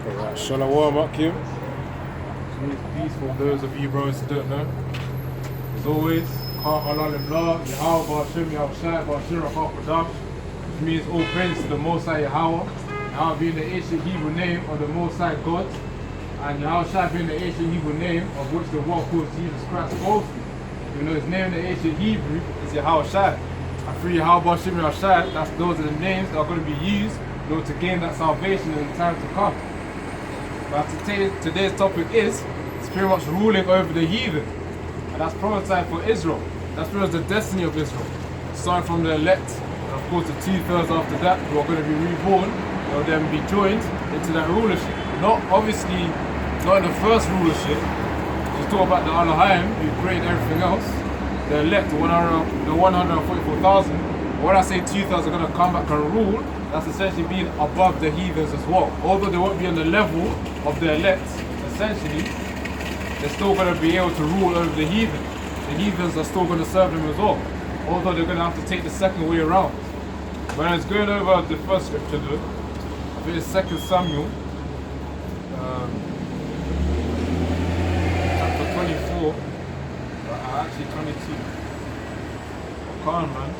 Alright, Shalom Akim. Peace for those of you brothers who don't know. As always, Kha Allah Iblah, Yahweh Bashim, Yahweh Bashir, Rakha which means all praise to the Most High Yahweh. Yahweh being the ancient Hebrew name of the Most High God, and Yahweh being the ancient Hebrew name of which the world calls Jesus Christ falsely. Even though his name in the ancient Hebrew is Yahweh. And through Yahweh Bashim, Yahweh, those are the names that are going to be used in order to gain that salvation in the time to come. But today's topic is pretty much ruling over the heathen, and that's prototype for Israel. That's pretty much the destiny of Israel, starting from the elect, and of course the 2/3 after that who are going to be reborn, or then be joined into that rulership. Not obviously not in the first rulership. You talk about the Elohim who created everything else. The elect, the 144,000. When I say 2/3 are going to come back and rule, that's essentially being above the heathens as well. Although they won't be on the level of the elect, essentially, they're still going to be able to rule over the heathen. The heathens are still going to serve them as well. Although they're going to have to take the second way around. When I was going over the first scripture though, I think it's 2 Samuel, chapter 24, actually 22. Come on, man.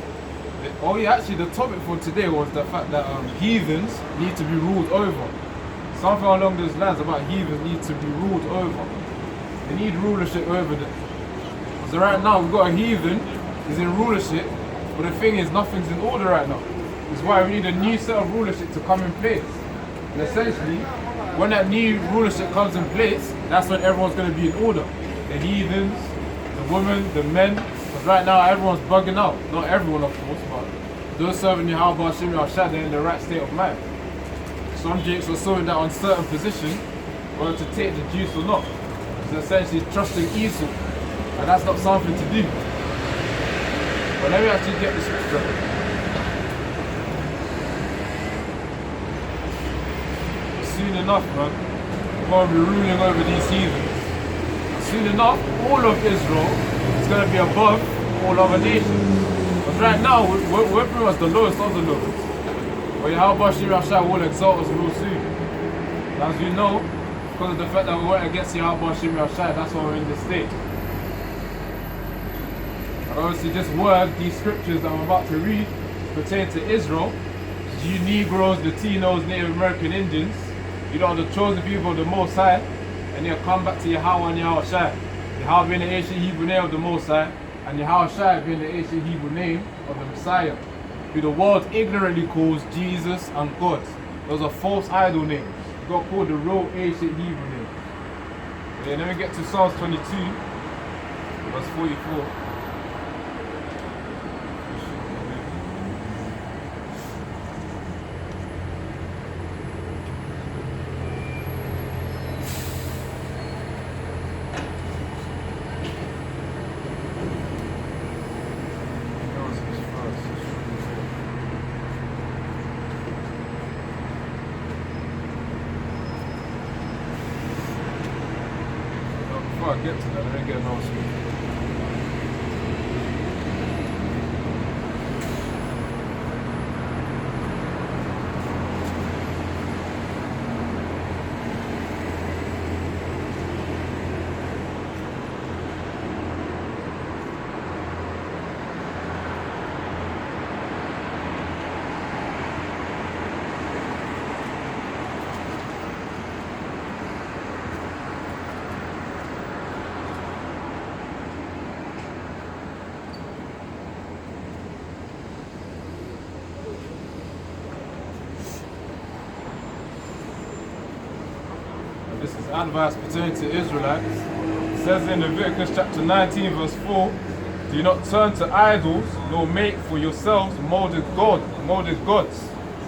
Oh yeah, actually the topic for today was the fact that heathens need to be ruled over. Something along those lines about heathens need to be ruled over. They need rulership over them. So right now we've got a heathen who's in rulership, but the thing is nothing's in order right now. That's why we need a new set of rulership to come in place. And essentially, when that new rulership comes in place, that's when everyone's going to be in order. The heathens, the women, the men. Right now, everyone's bugging out. Not everyone, of course, but those serving Yahweh Bashim Yahweh, they're in the right state of mind. Some jakes are still in that uncertain position, whether to take the juice or not. It's essentially trusting Esau, and that's not something to do. But let me actually get the scripture. Soon enough, man, we're going to be ruling over these heathens. Soon enough, all of Israel is going to be above all other nations. But right now, we're pretty much the lowest of the lowest. But Yahweh Bashir Yahweh will exalt us real soon. As you know, because of the fact that we went against Yahweh Bashir Yahweh, that's why we're in this state. And obviously this word, these scriptures that I'm about to read, pertain to Israel. You Negroes, Latinos, Native American Indians, you know, the chosen people of the Most High, and they'll come back to Yahweh and Yahweh. Yahweh being the ancient Hebrew name of the Most High, and Yahweh being the ancient Hebrew name of the Messiah, who the world ignorantly calls Jesus and God. Those are false idol names. You got called the real ancient Hebrew name. Okay, let me get to Psalms 22, verse 44. Before I get to that, let me get another scripture. This is advice pertaining to Israelites. It says in Leviticus chapter 19 verse 4, do not turn to idols, nor make for yourselves molded gods.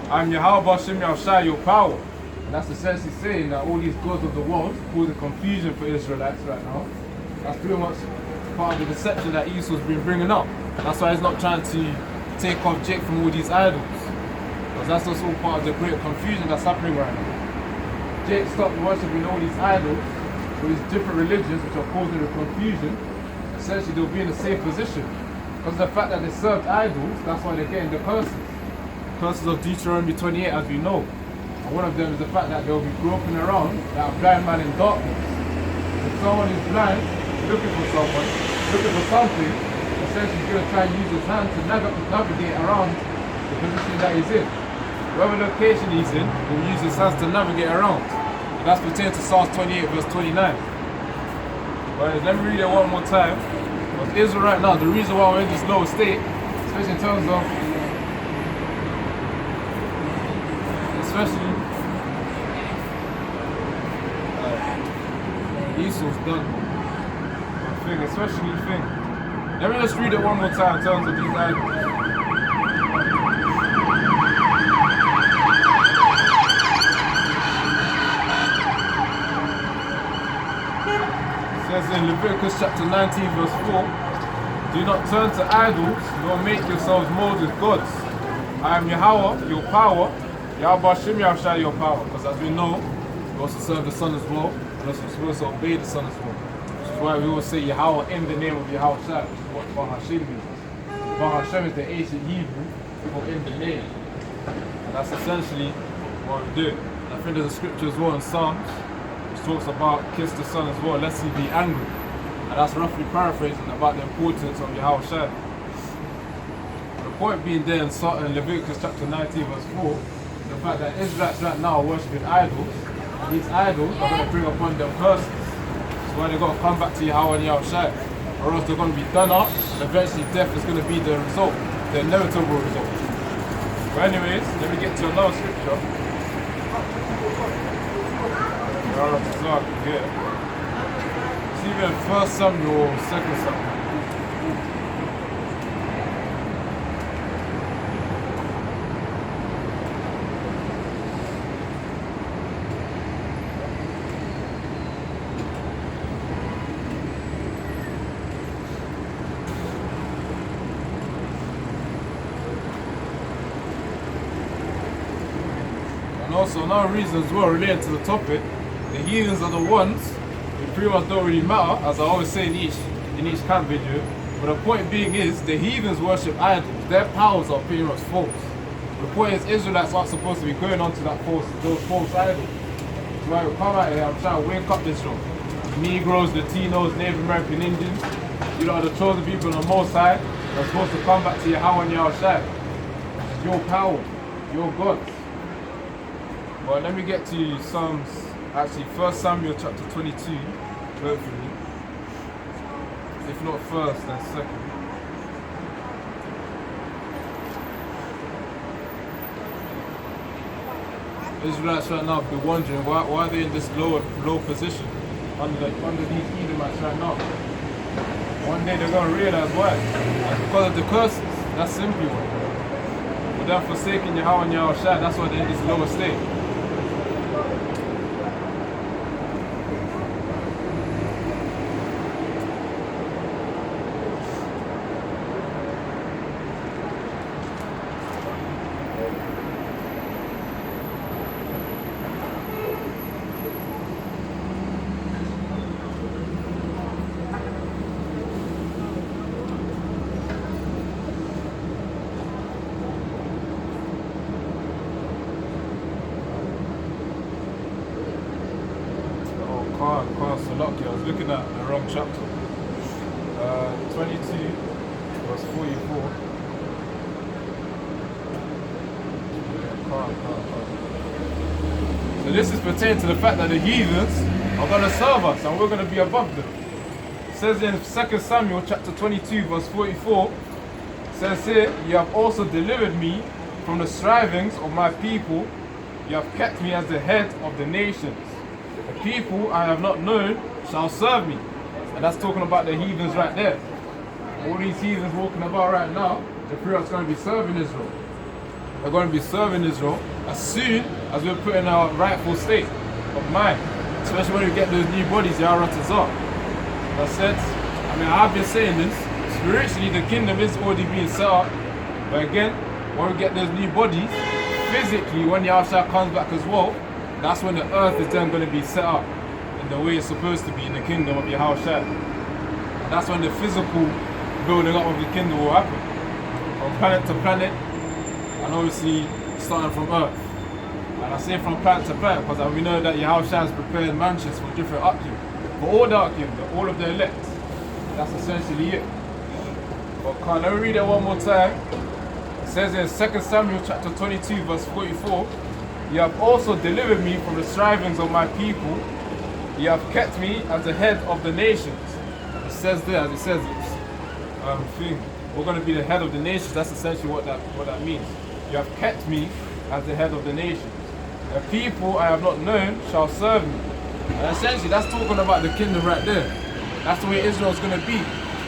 I am Yahweh Bashim Yahweh, your power. And that's essentially saying that all these gods of the world causing confusion for Israelites right now. That's pretty much part of the deception that Esau's been bringing up. That's why he's not trying to take off Jake from all these idols. Because that's also part of the great confusion that's happening right now. Jake stopped worshipping all these idols, all these different religions which are causing the confusion. Essentially they'll be in the same position. Because of the fact that they served idols, that's why they're getting the curses. Curses of Deuteronomy 28, as we know. And one of them is the fact that they'll be groping around like a blind man in darkness. If someone is blind, looking for someone, looking for something, essentially he's going to try and use his hand to navigate around the position that he's in. Whatever location he's in, he'll use his hands to navigate around. And that's pertaining to Psalms 28 verse 29. But let me read it one more time. Because Israel right now, the reason why we're in this lower state, especially in terms of Esau's done. Especially thing. Let me just read it one more time in terms of these idols. It says in Leviticus chapter 19 verse 4, do not turn to idols, nor make yourselves mold with gods. I am Yahweh, your power. Yahweh Shem Yahushua, your power. Because as we know, we also serve the Son as well, and also supposed to obey the Son as well. Which is why we always say Yahweh in the name of Yahushua, which is what Bahashem means. Bahashem is the ancient Hebrew for in the name. And that's essentially what we do. And I think there's a scripture as well in Psalms, which talks about kiss the Son as well, lest he be angry. And that's roughly paraphrasing about the importance of Yahushua. The point being there in Leviticus chapter 19 verse 4, the fact that Israelites right now are worshipping idols, and these idols are going to bring upon them curses. That's why they've got to come back to Yahweh and Yahushua, or else they're going to be done up, and eventually death is going to be the result, the inevitable result. But anyways, let me get to another scripture. It's even 1 Samuel or 2 Samuel. Also, another reason as well related to the topic, the heathens are the ones who pretty much don't really matter, as I always say in each camp video. But the point being is, the heathens worship idols. Their powers are pretty much false. The point is, Israelites aren't supposed to be going on to those false idols. So I will come out here, I'm trying to wake up Israel. Negroes, Latinos, Native American Indians, you know, the chosen people on the Most High, are supposed to come back to Yahweh and Yahushua. Your power, your gods. Well, let me get to Psalms, actually 1 Samuel chapter 22, hopefully. If not first, then second. Israelites right now be wondering why are they in this low position under these Edomites right now. One day they're going to realize why. It's because of the curses. That's simply why. But they're forsaking Yahweh and Yahushua, that's why they're in this lower state. I was looking at the wrong chapter. 22 verse 44. So this is pertaining to the fact that the heathens are going to serve us and we're going to be above them. It says in 2 Samuel chapter 22 verse 44, it says here, you have also delivered me from the strivings of my people. You have kept me as the head of the nations. The people I have not known shall serve me. And that's talking about the heathens right there. All these heathens walking about right now, the Pharaoh's going to be serving Israel. They're going to be serving Israel as soon as we're put in our rightful state of mind. Especially when we get those new bodies, Yaharatazah. I said, I've been saying this, spiritually the kingdom is already being set up. But again, when we get those new bodies, physically when Yahushua comes back as well, that's when the earth is then going to be set up in the way it's supposed to be in the kingdom of Yahushua. And that's when the physical building up of the kingdom will happen. From planet to planet, and obviously starting from earth. And I say from plant to plant because we know that Yahweh has prepared mansions for different Akim. For all the Akim, all of the elect. That's essentially it. But let me read it one more time. It says in 2 Samuel chapter 22 verse 44, you have also delivered me from the strivings of my people. You have kept me as the head of the nations. It says there, as it says, we're going to be the head of the nations. That's essentially what that means. You have kept me as the head of the nations. The people I have not known shall serve me. And essentially, that's talking about the kingdom right there. That's the way Israel's going to be.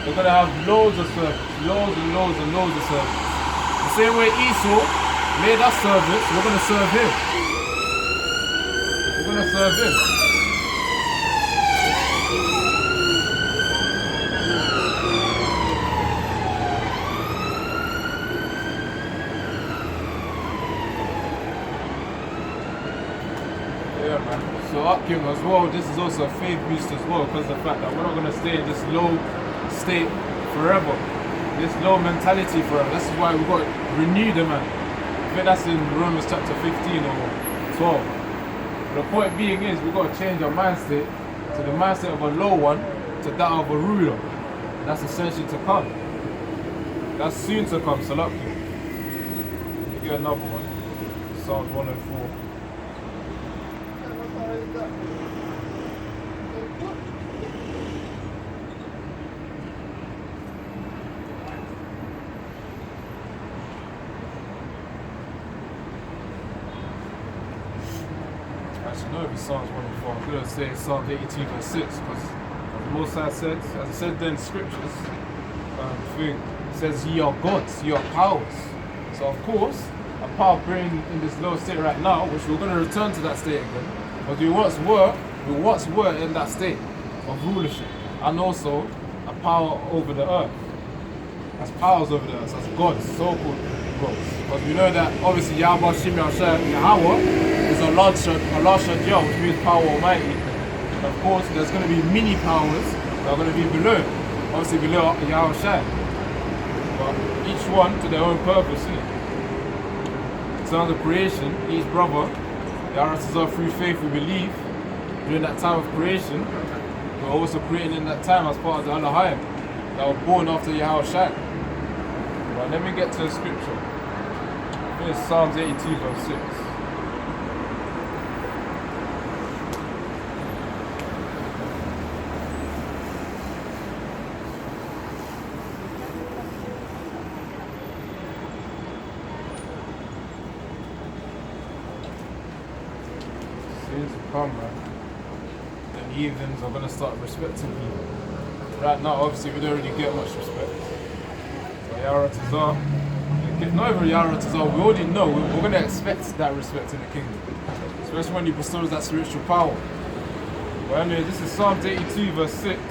They're going to have loads of servants, loads and loads and loads of servants. The same way Esau made us servants, we're going to serve him. We're going to serve him. Yeah, man. So Akim as well, this is also a faith boost as well, because of the fact that we're not going to stay in this low state forever. This low mentality forever. This is why we've got to renew the man. I think that's in Romans chapter 15 or 12. But the point being is we've got to change our mindset to the mindset of a low one to that of a ruler. That's essentially to come. That's soon to come. So look, you get another one. Psalms 104. Actually, no, it'd be Psalms 104. I'm going to say Psalms 82 verse 6 because the Most High said, as it said there in the scriptures, it says, ye are gods, ye are powers. So of course, a power being in this low state right now, which we're going to return to that state again, but we once were in that state of rulership, and also a power over the earth. As powers over the earth, as gods, so-called gods. Because we know that obviously Yahweh is a large Yah, which means power almighty. And of course, there's going to be mini powers that are going to be below, obviously below Yahweh. But each one to their own purpose. In terms of creation, each brother, Yahweh through faith we believe, during that time of creation, we're also created in that time as part of the Elohim that were born after Yahweh. But let me get to the scripture. Here's Psalms 82 verse 6. Seems to come, man. The heathens are going to start respecting people. Right now, obviously, we don't really get much respect. So Yaratazar, not even Yaratazar, we already know, we're going to expect that respect in the kingdom. Especially when he bestows that spiritual power. But anyway, this is Psalm 82 verse 6. It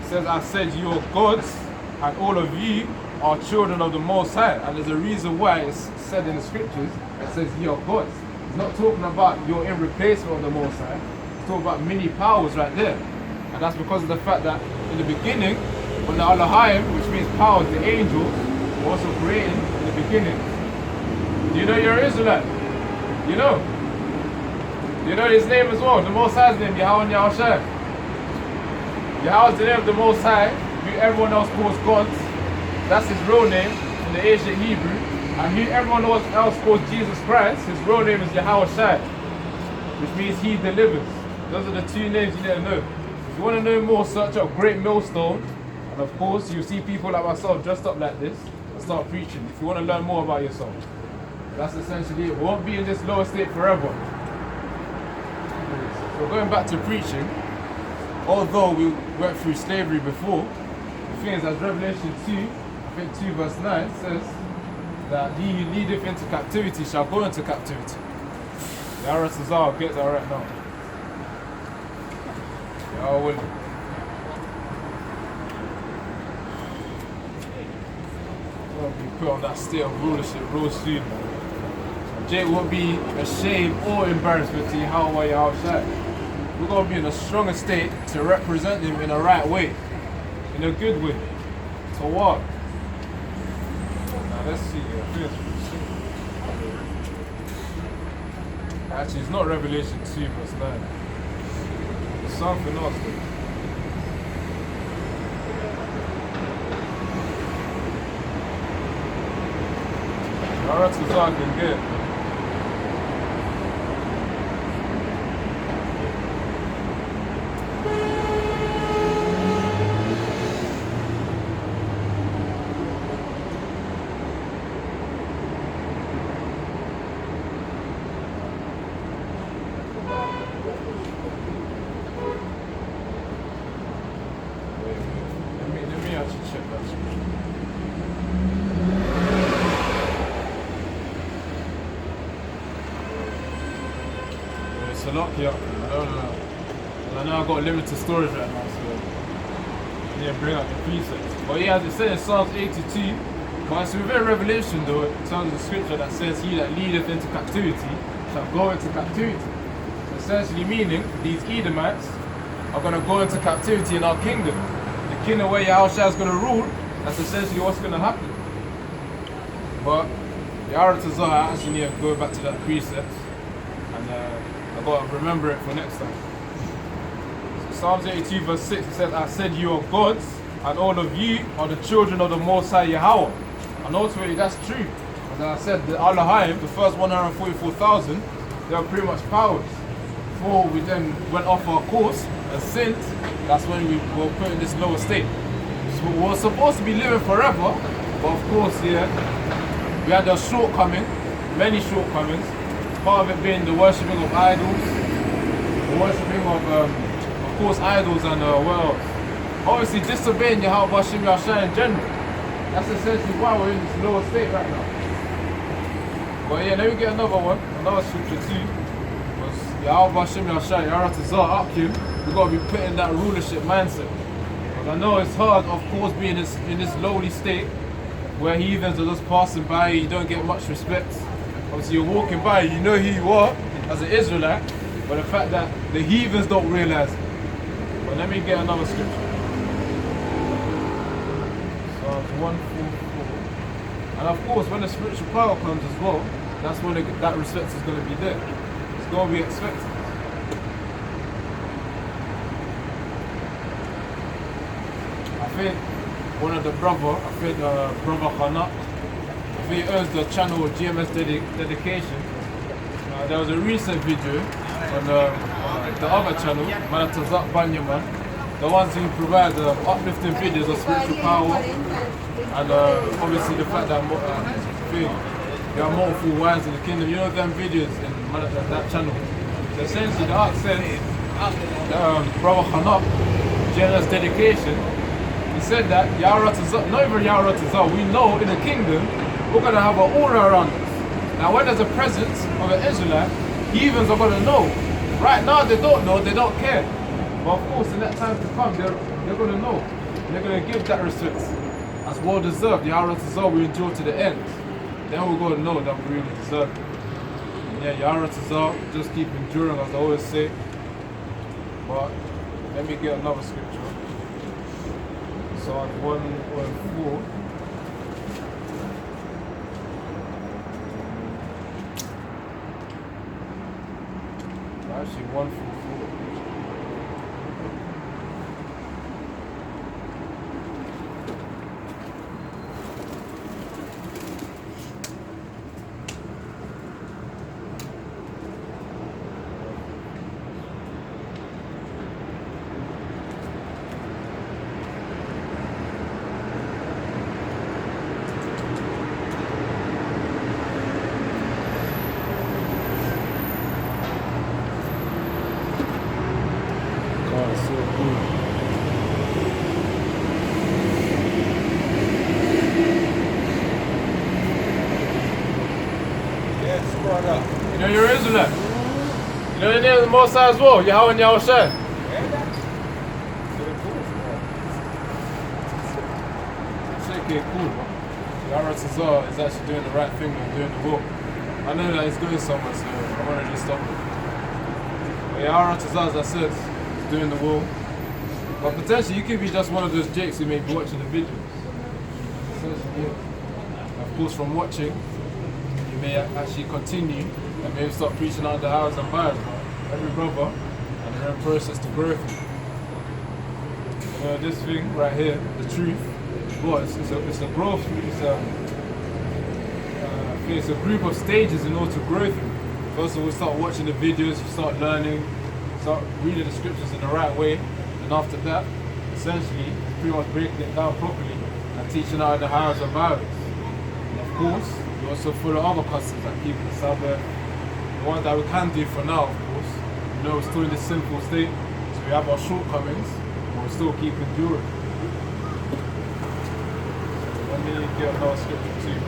says, I said, you are gods, and all of you are children of the Most High. And there's a reason why it's said in the scriptures, it says, you are gods. It's not talking about you're in replacement of the Most High. It's talking about many powers right there. And that's because of the fact that in the beginning, when the Elohim, which means powers, the angels, were also created in the beginning. Do you know you're an Israelite? You know? Do you know his name as well? The Most High's name, Yahweh and Yahushua. Yahweh is the name of the Most High, who everyone else calls gods. That's his real name in the ancient Hebrew. And who everyone else calls Jesus Christ, his real name is Yahushua, which means he delivers. Those are the two names you need to know. If you want to know more, search up Great Millstone. And of course, you'll see people like myself dressed up like this and start preaching. If you want to learn more about yourself. That's essentially it. We won't be in this lower state forever. So going back to preaching, although we went through slavery before, the thing is, as Revelation 2, I think 2 verse 9 says that he who leadeth into captivity shall go into captivity. The Arasazar gets that right now. Yeah, will. We'll be put on that state of rulership real soon, man. Jake won't be a shame or embarrassment to Yahweh Yahushua. We're going to be in a stronger state to represent him in a right way, in a good way. So what? Now let's see. Actually, it's not Revelation 2 verse 9. It's something else. Alright, so I can get. Let me actually check that scripture. It's a lot here. I don't know. I know I've got limited storage right now, so I need to bring out the precepts. But yeah, as it says in Psalms 82, but it's within Revelation though, in terms of the scripture that says, "He that leadeth into captivity shall go into captivity." So essentially meaning these Edomites are going to go into captivity in our kingdom. The kingdom where Yahushua is going to rule, that's essentially what's going to happen. But the Aratazar, I actually need to go back to that precept, and I've got to remember it for next time. So Psalms 82 verse 6, it says, "I said you are gods, and all of you are the children of the Most High Yahweh." And ultimately that's true. As I said, the Allahim, the first 144,000, they were pretty much powers. Before we then went off our course and sinned, that's when we were put in this lower state. So we were supposed to be living forever, but of course, yeah, we had a shortcoming, many shortcomings. Part of it being the worshipping of idols, the worshipping of course, idols and well, obviously disobeying Yahweh Bashim Yahshua in general. That's essentially why we're in this lower state right now. But yeah, let me get another one, another scripture too. Because Yahweh Bashim Yahshua, Yaratazar, Akim, we've got to be put in that rulership mindset. Because I know it's hard, of course, being in this lowly state where heathens are just passing by, you don't get much respect. Obviously you're walking by, you know who you are as an Israelite, but the fact that the heathens don't realize it. But let me get another scripture. Psalms 144. And of course, when the spiritual power comes as well, that's when that respect is going to be there. It's going to be expected. I think one of the brother Khanak, I think he owns the channel GMS Dedication. There was a recent video on the other channel, Manatazak Banyaman, the ones who provide uplifting videos of spiritual power, and obviously the fact that there are multiple wives in the kingdom. You know them videos in that channel. So essentially the art said, Brother Khanak, GMS Dedication, he said that Yaratazar, not even Yaratazar, we know in the kingdom we're going to have an aura around us. Now when there's a presence of an Israelite, heathens are going to know. Right now they don't know, they don't care. But of course in that time to come, they're going to know. They're going to give that respect. That's well deserved. Yaratazar we endure to the end. Then we're going to know that we really deserve it. And yeah, Yaratazar, just keep enduring as I always say. But let me get another scripture. Psalm 114. Actually 144. You know you're Israelite. You know the name of the Most High as well, Yahweh and Yahushua. Okay, cool. Yaratazar is actually doing the right thing and doing the will. I know that he's going somewhere, so I want to just stop him. But Yaratazar, as I said, is doing the will. But potentially you could be just one of those jakes who may be watching the videos. Of course, from watching, you may actually continue and maybe start preaching out the house and bars, every brother, and they're in process to growth. This thing right here, the truth, well, it's a growth, it's a group of stages in order to grow through. First of all, start watching the videos, you start learning, start reading the scriptures in the right way, and after that, essentially, pretty much breaking it down properly and teaching out the hows and bows. And of course, you're also full of other customs like keeping the Sabbath. The one that we can do for now, of course, you know, we're still in this sinful state, so we have our shortcomings, but we still keep enduring. Let me get another scripture too.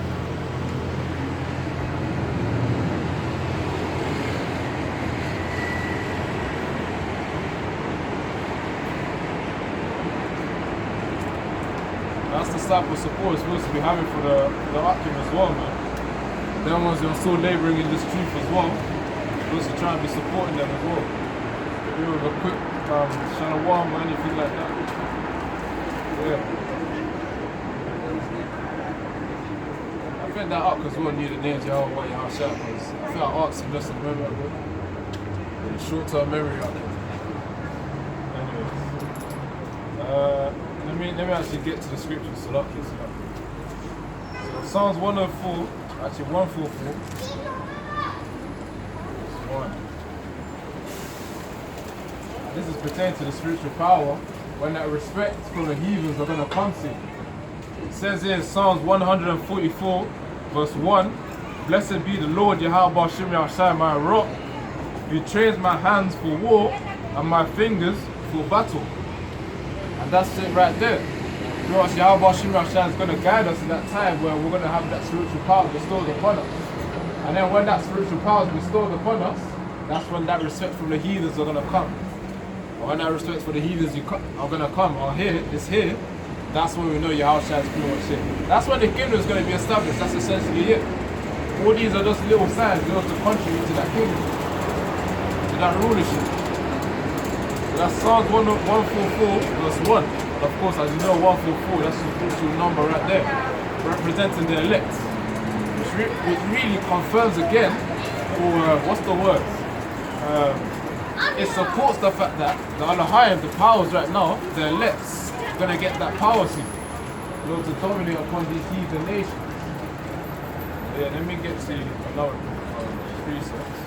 That's the type of support we're supposed to be having for the Akim as well, man. Them ones who are still labouring in this truth as well, we're supposed to try and be supporting them as well. Maybe with a quick shalom or anything like that. Yeah. I think that Ak as well knew the names Yahweh Yahshua because I think I asked him just a moment ago. Short-term memory Ak. Anyways. Let me actually get to the scriptures, so lucky. So Psalms 104, actually 144. This is pertaining to the spiritual power when that respect from the heathens are going to come to you. It says here in Psalms 144, verse 1, Blessed be the Lord Yahweh Bashim Yahshai, my rock, who trains my hands for war and my fingers for battle. And that's it right there. Because Yahweh Bashim Yahshai is going to guide us in that time where we're going to have that spiritual power bestowed upon us. And then when that spiritual power is bestowed upon us, that's when that respect from the heathens are going to come. Or when that respect for the heathens are going to come, or it's here, that's when we know Yahushua is pretty much it. That's when the kingdom is going to be established. That's essentially it. All these are just little signs in order to contribute to that kingdom, to that rulership. So that's Psalms 144, verse 1. And of course, as you know, 144, that's the spiritual number right there, representing the elect. Which really confirms again, or what's the word? It supports the fact that the Elohim, the powers right now, the elect's gonna get that power seat in order to dominate upon these heathen nations. Yeah, let me get to another precepts.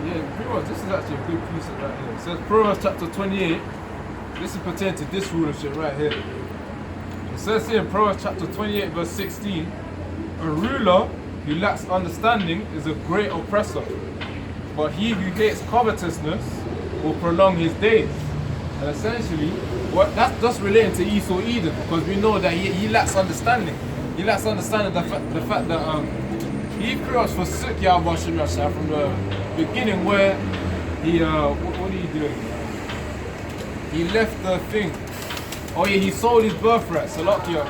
Yeah, pretty much this is actually a good precept right here. It says Proverbs chapter 28. This is pertaining to this rulership right here. It says here in Proverbs chapter 28 verse 16, a ruler who lacks understanding is a great oppressor, but he who hates covetousness will prolong his days. And essentially, that's just relating to Esau Eden, because we know that he lacks understanding. He lacks understanding the fact that he pretty much forsook Yahweh from the beginning, where he what did he do? He left the thing. Oh yeah, he sold his birthright, Salakia.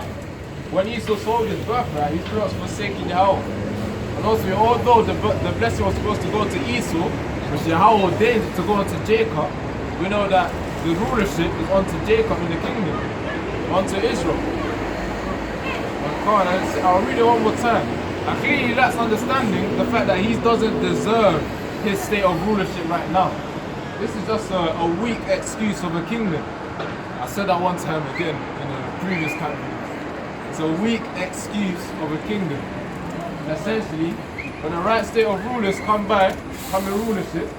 When Esau sold his birthright, he's pretty much forsaking Yahweh. And also, although the blessing was supposed to go to Esau, which Yahweh ordained it to go onto Jacob, we know that the rulership is onto Jacob in the kingdom, onto Israel. I'll read it one more time. And clearly he lacks understanding the fact that he doesn't deserve his state of rulership right now. This is just a weak excuse of a kingdom. I said that one time again in a previous category. It's a weak excuse of a kingdom. And essentially, when the right state of rulers come in rulership,